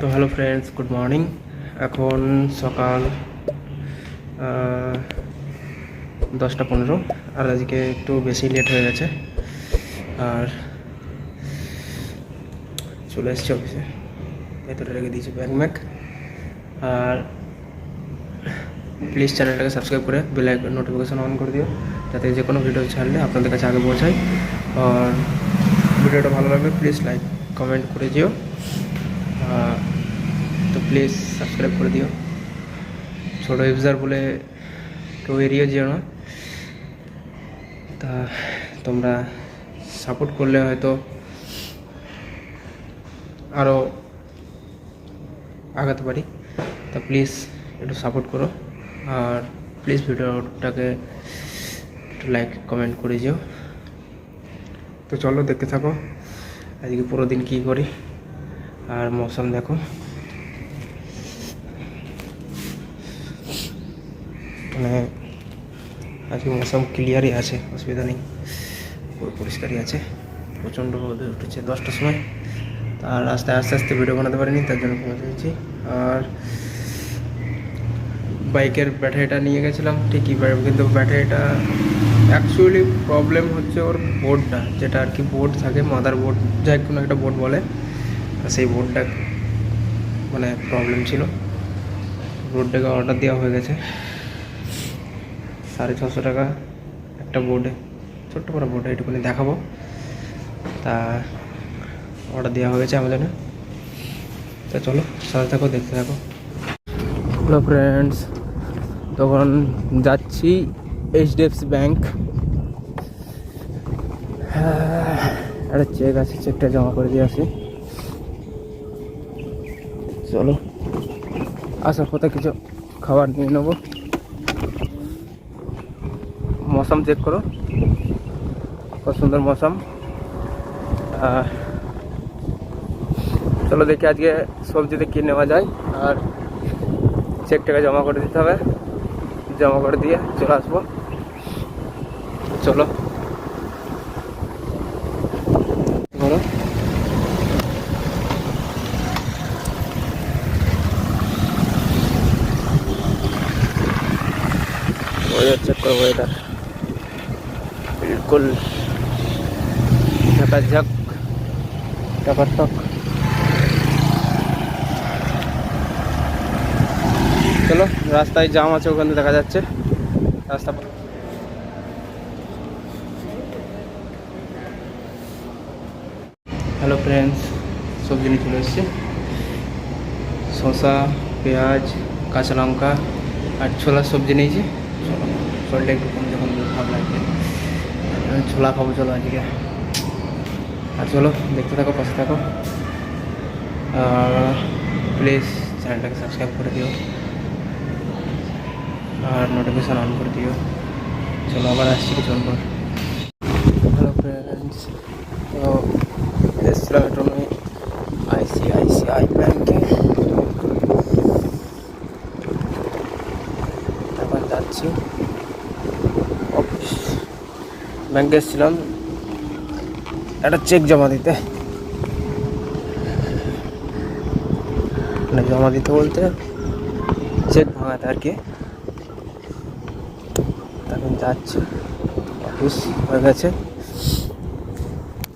তো hello friends, good morning. এখন সকাল 10টা 15, আর আজকে একটু বেশি লেট হয়ে গেছে। আর চলে এসেছি অফিসে, ভেতরে রেখে দিয়েছি ব্যাগ ম্যাগ। আর প্লিজ চ্যানেলটাকে সাবস্ক্রাইব করে বেল আইকন নোটিফিকেশন অন করে দিও, যাতে যে কোনো ভিডিও ছাড়লে আপনাদের কাছে আগে পৌঁছায়। আর ভিডিওটা ভালো লাগলে প্লিজ লাইক কমেন্ট করে দিও। তো প্লিজ সাবস্ক্রাইব করে দিও। ছোটো ইউজার বলে কেউ এড়িয়ে যেও না। তা তোমরা সাপোর্ট করলে হয়তো আরও আগাতে পারি। তা প্লিজ একটু সাপোর্ট করো, আর প্লিজ ভিডিওটাকে একটু লাইক কমেন্ট করে যেও। তো চলো দেখতে থাকো আজকে পুরো দিন কী করি। আর মৌসুম দেখো, মানে আজকে মৌসুম ক্লিয়ারই আছে, অসুবিধা নেই, পুরো পরিষ্কারই আছে। প্রচণ্ড রোদ উঠেছে 10টার সময়। আর রাস্তায় আস্তে আস্তে ভিডিও বানাতে পারিনি, তার জন্য ক্ষমা চাইছি। আর বাইকের ব্যাটারিটা নিয়ে গেছিলাম ঠিকই, কিন্তু ব্যাটারিটা অ্যাকচুয়ালি প্রবলেম হচ্ছে ওর বোর্ডটা, যেটা আর কি বোর্ড থাকে, মাদার বোর্ড, যাই কোনো একটা বোর্ড বলে, সেই বোর্ডটা মানে প্রবলেম ছিল। বোর্ডটাকে অর্ডার দেওয়া হয়ে গেছে 650 টাকা একটা বোর্ডে, ছোট্ট করে বোর্ডে এটুকুনি দেখাবো। তা অর্ডার দেওয়া হয়ে গেছে অ্যামাজনে। তো চলো সাথে থাকো, দেখতে থাকো। হ্যালো ফ্রেন্ডস, তখন যাচ্ছি এইচডিএফসি ব্যাংক। একটা চেক আছে, চেকটা জমা করে দিয়ে আসি। চলো আসার পথে কিছু খাবার নিয়ে নেবো। মৌসুম চেক করো, কত সুন্দর মৌসুম। চলো দেখি আজকে সবজিতে কী নেওয়া যায়। আর চেকটাকে জমা করে দিতে হবে, জমা করে দিয়ে চলে আসবো। চলো বলো, ওয়েদার চেক করো। ওয়েদার বিলকুল ঝাঁকাঝাঁক টাকাটক। চলো, রাস্তায় জাম আছে, ওখানে দেখা যাচ্ছে রাস্তা। হ্যালো ফ্রেন্ডস, সবজি নিয়ে চলে এসেছি। শসা, পেঁয়াজ, কাঁচা লঙ্কা আর ছোলার সবজি নিয়েছি। শরীরটা একটু কম, যখন ভাব লাগছে ছোলা খাবো। চলো আজকে, আর চলো দেখতে থাকো, পাশে থাকো। প্লিজ চ্যানেলটাকে সাবস্ক্রাইব করে দিও আর নোটিফিকেশান অন করে দিও। চলো আবার আসছি কিছুক্ষণ পর। হ্যালো ফ্রেন্ডস, তো এসেছিলাম একটু আইসিআইসিআই ব্যাংকে, এখন যাচ্ছি অফিস। ব্যাংকে এসেছিলাম একটা চেক জমা দিতে, মানে জমা দিতে বলতে চেক ভাঙাতে আর কি। এখন যাচ্ছি, অফিস হয়ে গেছে,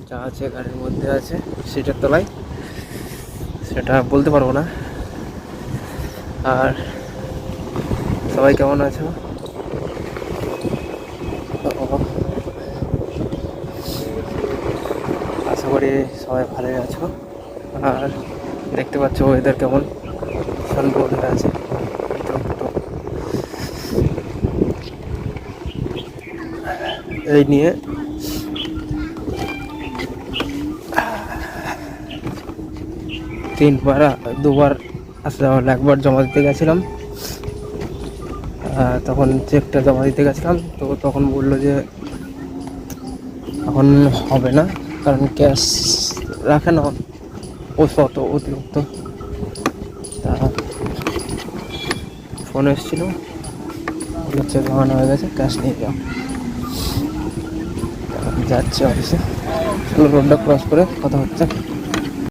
যা আছে গাড়ির মধ্যে আছে, সিটের তলায়, সেটা বলতে পারবো না। আর সবাই কেমন আছো? আশা করি সবাই ভালোই আছো। আর দেখতে পাচ্ছ ওয়েদার কেমন, সুন্দর ওয়েদার আছে। এই নিয়ে দুবার আসলে একবার জমা দিতে গেছিলাম, তখন চেকটা জমা দিতে গেছিলাম, তো তখন বললো যে এখন হবে না, কারণ ক্যাশ রাখে না ও শত অতিরিক্ত। তা ফোন এসেছিল, চেক জমানো হয়ে গেছে, ক্যাশ নিয়ে যাও। যাচ্ছে অফিসে, রোডটা ক্রস করে কথা হচ্ছে।